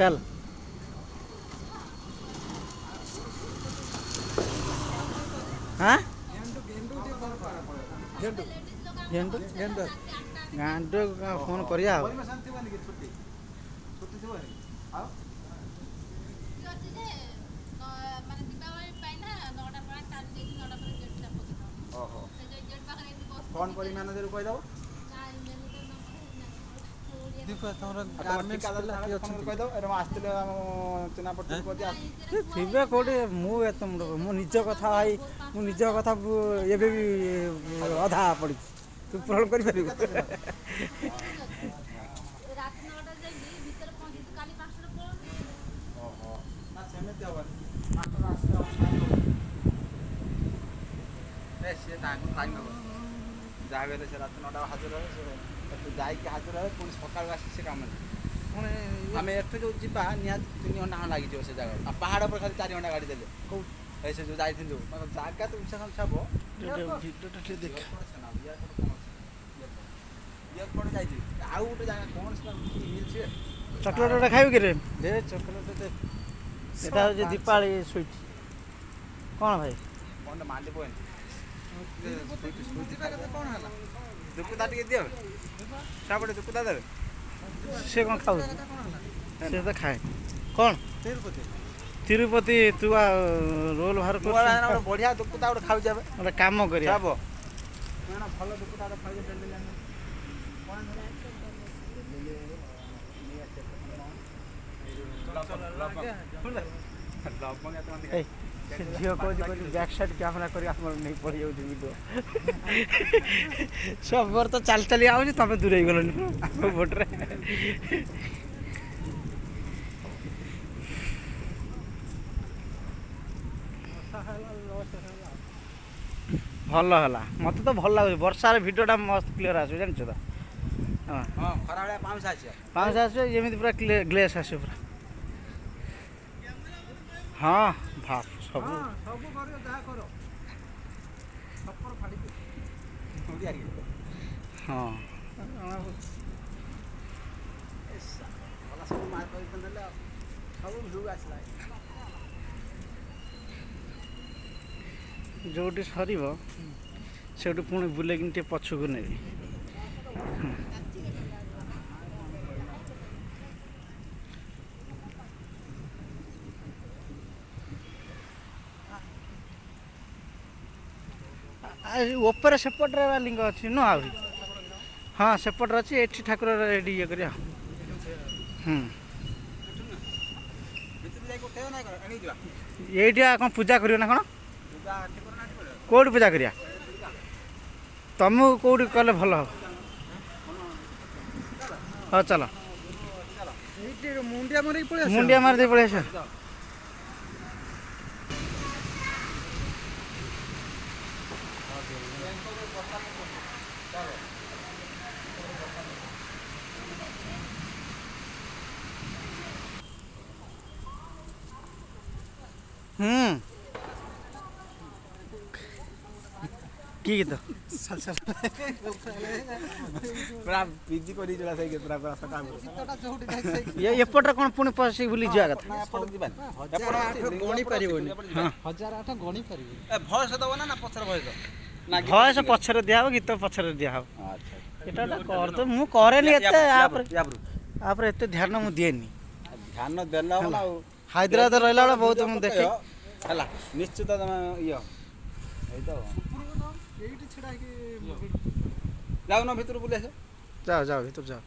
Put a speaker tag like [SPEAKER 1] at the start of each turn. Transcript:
[SPEAKER 1] चल हाँ गेंडू गांडू फोन करिया
[SPEAKER 2] कौन करी मैनेजर कह दो
[SPEAKER 1] थे कौटे मुझे मो निज कथा भाई मु निज कथा एबे भी अधा पड़ी तू पूरण कर
[SPEAKER 2] जहाँ भी से रात 9टा हाजिर रहे जाकि हाजिर रहे पुणी सकाल आसी से कम आम एठू जो जा निहती 3 घंटा लगे से जगह पहाड़ पर खाली 4 घंटा गाड़ी देले ऐसे जो जाइल जगह तो विश्वास छाब आउ गोटे जगह कौन
[SPEAKER 1] चॉकलेट खाइबे कि
[SPEAKER 2] दे चॉकलेट
[SPEAKER 1] एटा हो दीपावली स्वीट कौन भाई
[SPEAKER 2] कौन मांडी पोन दुकुदा टे दियो सापटे दुकुदा दे
[SPEAKER 1] से कौन खाऊ से तो खाए कौन तिरुपति तू रोल बाहर कर
[SPEAKER 2] बढ़िया दुकुदा गोटे खाऊ जाबे
[SPEAKER 1] गोटे काम करिया
[SPEAKER 2] खाबो भल दुकुदा खाऊ
[SPEAKER 1] झील को बैक साइड कैमेरा कर नहीं पड़ जाऊँ वीडियो सब बार तो चल चली आऊँ तुम दूर ही गल बोट्रे भल है मत तो भल लगे वर्षार भिडियोटा मस्त क्लीयर आस जान तो हाँ पाँच आसमी पूरा ग्लेस आस पूरा हाँ भाप सब हाँ जो सर से पुणी बुलेकिन टे पछक ने ऊपर सेपटे लिंग अच्छी न आ हाँ सेपटे अच्छी ये ठाकुर रेडी ये कर ये कौन पूजा करियो ना कौन कौटी पूजा करिया तुमको कौटी कले भल हो हाँ चलो मुंडिया मार दे पड़े की गीत
[SPEAKER 2] पूरा पीजी कर दिला सही पूरा पूरा सटा
[SPEAKER 1] ये एपटर कोन पुणी पसी बुली जा कथा
[SPEAKER 2] एपट दिबा एपट गणी परिबोनी हां 1008 गणी परिबो ए भॉइस दबो ना पछर भॉइस ना
[SPEAKER 1] भॉइस पछर दिया हो गीत पछर दिया हो अच्छा एटा कर तो मु करे नि एते आप एते ध्यान मु देनी
[SPEAKER 2] ध्यान देला होला
[SPEAKER 1] हैदराबाद रहला वाला बहुत मु देखे
[SPEAKER 2] हला निश्चित इयो एई तो जाओ ना भीतर बुले
[SPEAKER 1] जाओ जाओ भीतर जाओ